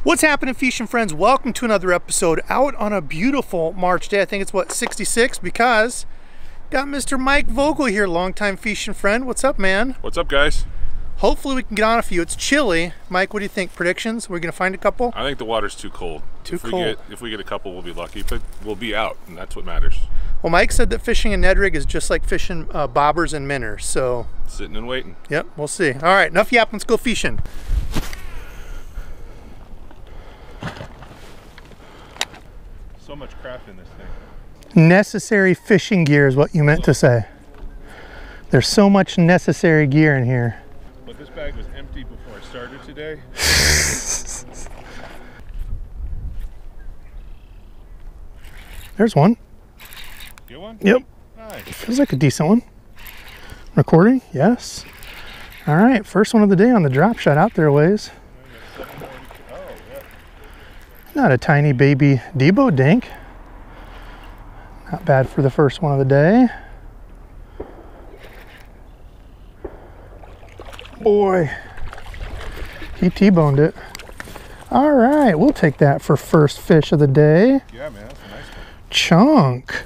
What's happening, fishing friends? Welcome to another episode out on a beautiful March day. I think it's what, 66, because got Mr. Mike Vogel here, longtime fishing friend. What's up, man? What's up, guys? Hopefully we can get on a few. It's chilly. Mike, what do you think? Predictions? We're gonna find a couple? I think the water's too cold. Too cold. If we get a couple, we'll be lucky, but we'll be out, and that's what matters. Well, Mike said that fishing a Ned rig is just like fishing bobbers and minnows, so. Sitting and waiting. Yep, we'll see. All right, enough yapping, let's go fishing. So much crap in this thing. Necessary fishing gear is what you meant to say. There's so much necessary gear in here. But this bag was empty before I started today. There's one. Get one? Yep. Nice. Feels like a decent one. Recording? Yes. All right, first one of the day on the drop shot out there ways. Not a tiny baby Debo dink. Not bad for the first one of the day. Boy, he T-boned it. All right, we'll take that for first fish of the day. Yeah, man, that's a nice one. Chunk.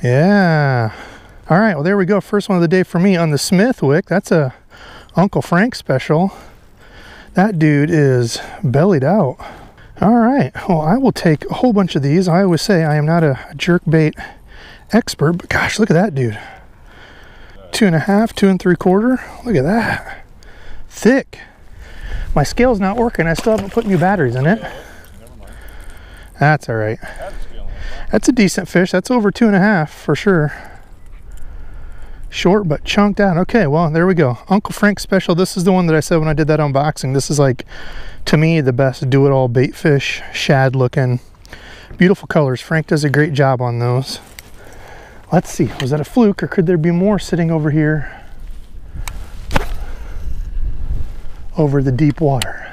Yeah. All right, well, there we go. First one of the day for me on the Smith wick. That's a Uncle Frank special. That dude is bellied out. All right, well, I will take a whole bunch of these. I always say I am not a jerkbait expert, but gosh, look at that dude. 2.5, 2 3/4. Look at that. Thick. My scale's not working. I still haven't put new batteries in it. That's all right. That's a decent fish. That's over 2.5 for sure. Short but chunked out. Okay, well, there we go. Uncle Frank special. This is the one that I said when I did that unboxing. This is, like, to me, the best do-it-all bait fish, shad looking. Beautiful colors. Frank does a great job on those. Let's see, was that a fluke or could there be more sitting over here over the deep water?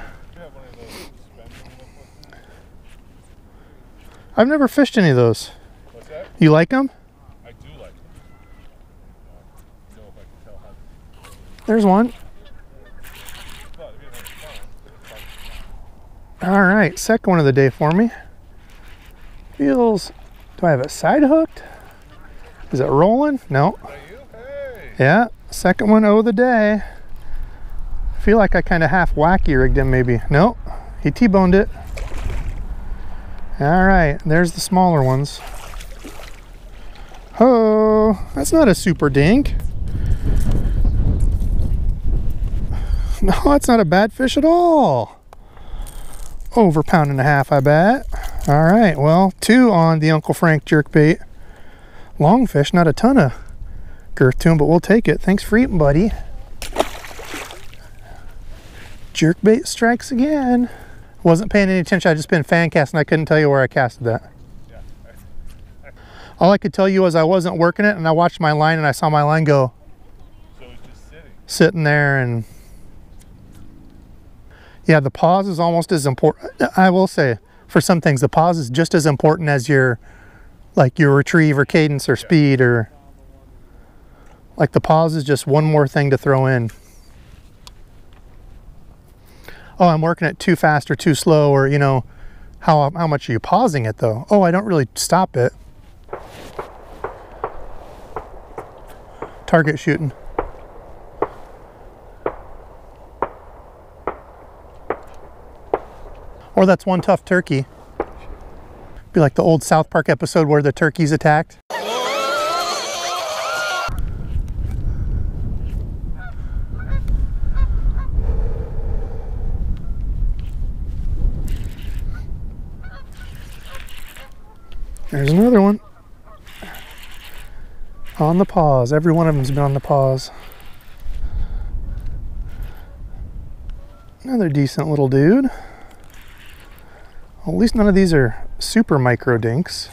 I've never fished any of those. What's that? You like them? I do like them. I don't know if I can tell how. There's one. All right, second one of the day for me. Feels, do I have it side hooked? Is it rolling? No. Hey. Yeah, second one of the day. I feel like I kind of half wacky rigged him maybe. Nope, he T-boned it. All right, there's the smaller ones. Oh, that's not a super dink. No, that's not a bad fish at all. Over 1.5 pounds, I bet. All right, well, 2 on the Uncle Frank jerkbait. Long fish, not a ton of girth to him, but we'll take it. Thanks for eating, buddy. Jerkbait strikes again. Wasn't paying any attention. I just been fan casting. I couldn't tell you where I casted that. All I could tell you was I wasn't working it, and I watched my line, and I saw my line go. So it's just sitting there, and yeah, the pause is almost as important. I will say, for some things, the pause is just as important as your, like your retrieve or cadence or speed, or like the pause is just one more thing to throw in. Oh, I'm working it too fast or too slow, or you know, how much are you pausing it though? Oh, I don't really stop it. Target shooting. Or that's one tough turkey. Be like the old South Park episode where the turkey's attacked. There's another one. On the pause. Every one of them's been on the pause. Another decent little dude. Well, at least none of these are super micro dinks.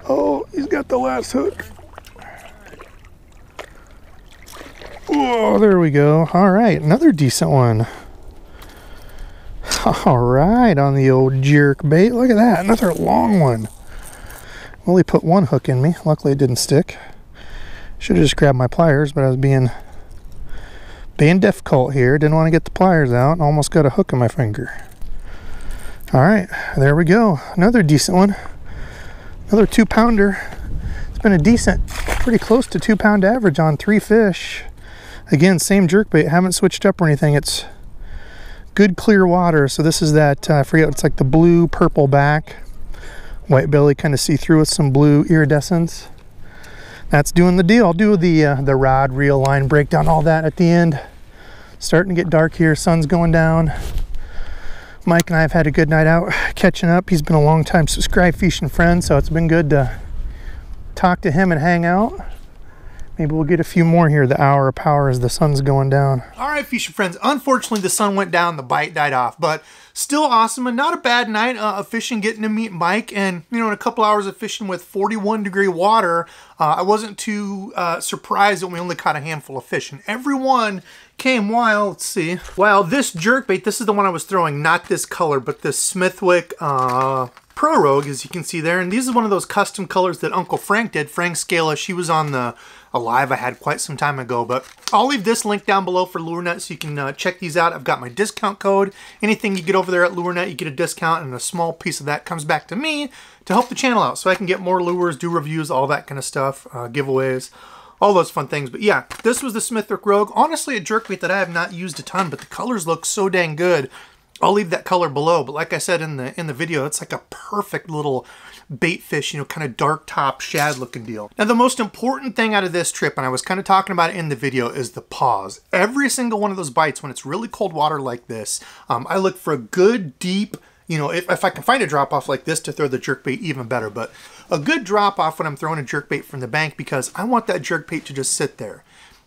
Oh, he's got the last hook. Oh, there we go. All right, another decent one. All right, on the old jerkbait. Look at that, another long one. Only put one hook in me. Luckily it didn't stick. Should have just grabbed my pliers, but I was being difficult here. Didn't want to get the pliers out. Almost got a hook in my finger. All right, there we go. Another decent one. Another 2-pounder. It's been a decent, pretty close to 2-pound average on 3 fish. Again, same jerkbait, haven't switched up or anything. It's good clear water. So this is that, I forget, it's like the blue purple back. White belly, kind of see through with some blue iridescence. That's doing the deal. I'll do the rod, reel, line breakdown, all that at the end. Starting to get dark here, sun's going down. Mike and I have had a good night out catching up. He's been a long time subscribed fishing friend, so it's been good to talk to him and hang out. Maybe we'll get a few more here, the hour of power as the sun's going down. All right, fishing friends, unfortunately the sun went down, the bite died off, but still awesome and not a bad night of fishing, getting to meet Mike. And, you know, in a couple hours of fishing with 41-degree water, I wasn't too surprised that we only caught a handful of fish. And everyone came while, let's see, while this jerkbait, this is the one I was throwing, not this color, but this Smithwick Pro Rogue, as you can see there. And these is one of those custom colors that Uncle Frank did. Frank Scala, she was on a live I had quite some time ago, but I'll leave this link down below for LureNet so you can check these out. I've got my discount code. Anything you get over there at LureNet, you get a discount, and a small piece of that comes back to me to help the channel out so I can get more lures, do reviews, all that kind of stuff, giveaways, all those fun things. But yeah, this was the Smithwick Rogue. Honestly, a jerkbait that I have not used a ton, but the colors look so dang good. I'll leave that color below, but like I said in the video, it's like a perfect little bait fish, you know, kind of dark top shad looking deal. Now, the most important thing out of this trip, and I was kind of talking about it in the video, is the pause. Every single one of those bites, when it's really cold water like this, I look for a good deep, you know, if I can find a drop off like this to throw the jerkbait, even better, but a good drop off when I'm throwing a jerkbait from the bank, because I want that jerkbait to just sit there.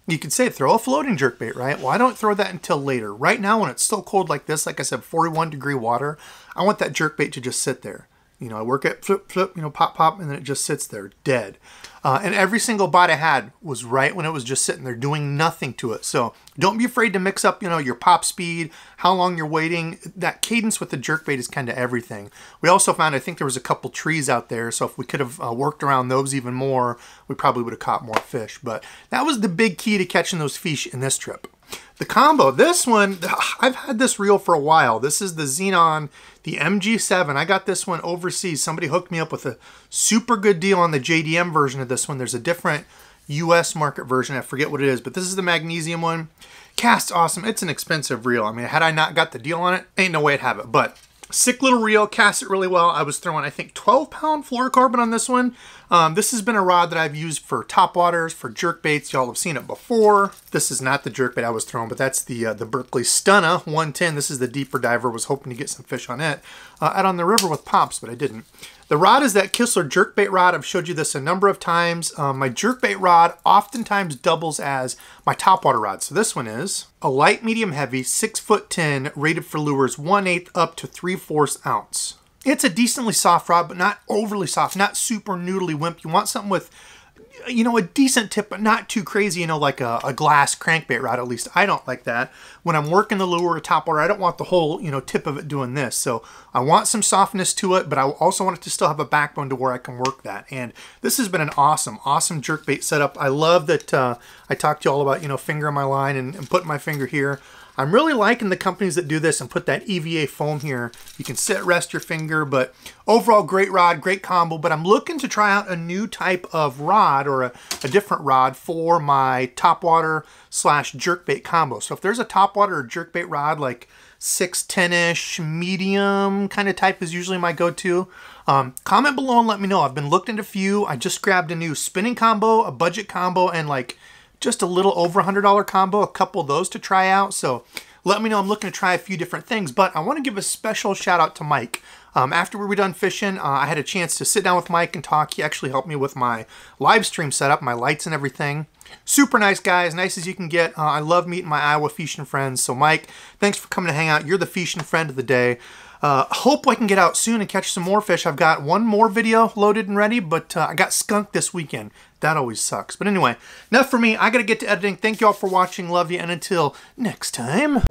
You could say throw a floating jerkbait, right? Well, I don't throw that until later. Right now, when it's still cold like this, like I said, 41-degree water, I want that jerkbait to just sit there. You know, I work it, flip, flip, you know, pop, pop, and then it just sits there dead. And every single bite I had was right when it was just sitting there doing nothing to it. So don't be afraid to mix up, you know, your pop speed, how long you're waiting. That cadence with the jerkbait is kind of everything. We also found, I think there was a couple trees out there. So if we could have worked around those even more, we probably would have caught more fish. But that was the big key to catching those fish in this trip. The combo, this one, I've had this reel for a while. This is the Xenon, the MG7. I got this one overseas. Somebody hooked me up with a super good deal on the JDM version of this one. There's a different US market version. I forget what it is, but this is the magnesium one. Casts awesome. It's an expensive reel. I mean, had I not got the deal on it, ain't no way I'd have it. But sick little reel, casts it really well. I was throwing, I think, 12-pound fluorocarbon on this one. This has been a rod that I've used for topwaters, for jerkbaits. Y'all have seen it before. This is not the jerkbait I was throwing, but that's the Berkeley Stunna 110. This is the deeper diver. Was hoping to get some fish on it out on the river with pops, but I didn't. The rod is that Kistler jerkbait rod. I've showed you this a number of times. My jerkbait rod oftentimes doubles as my topwater rod. So this one is a light, medium, heavy, 6'10", rated for lures 1/8 up to 3/4 ounce. It's a decently soft rod, but not overly soft, not super noodly wimp. You want something with, you know, a decent tip, but not too crazy, you know, like a glass crankbait rod. At least I don't like that. When I'm working the lure or topwater, I don't want the whole, you know, tip of it doing this. So I want some softness to it, but I also want it to still have a backbone to where I can work that. And this has been an awesome, awesome jerkbait setup. I love that I talked to you all about, you know, fingering my line and putting my finger here. I'm really liking the companies that do this and put that EVA foam here. You can sit, rest your finger, but overall great rod, great combo. But I'm looking to try out a new type of rod or a different rod for my topwater / jerkbait combo. So if there's a topwater or jerkbait rod, like 6'10"-ish, medium kind of type is usually my go-to. Comment below and let me know. I've been looked into a few. I just grabbed a new spinning combo, a budget combo, and like just a little over $100 combo, a couple of those to try out. So let me know. I'm looking to try a few different things, but I want to give a special shout out to Mike. After we were done fishing, I had a chance to sit down with Mike and talk. He actually helped me with my live stream setup, my lights and everything. Super nice guy, as nice as you can get. I love meeting my Iowa fishing friends. So Mike, thanks for coming to hang out. You're the fishing friend of the day. Hope I can get out soon and catch some more fish. I've got one more video loaded and ready, but I got skunked this weekend. That always sucks. But anyway, enough for me. I gotta get to editing. Thank you all for watching. Love you, and until next time.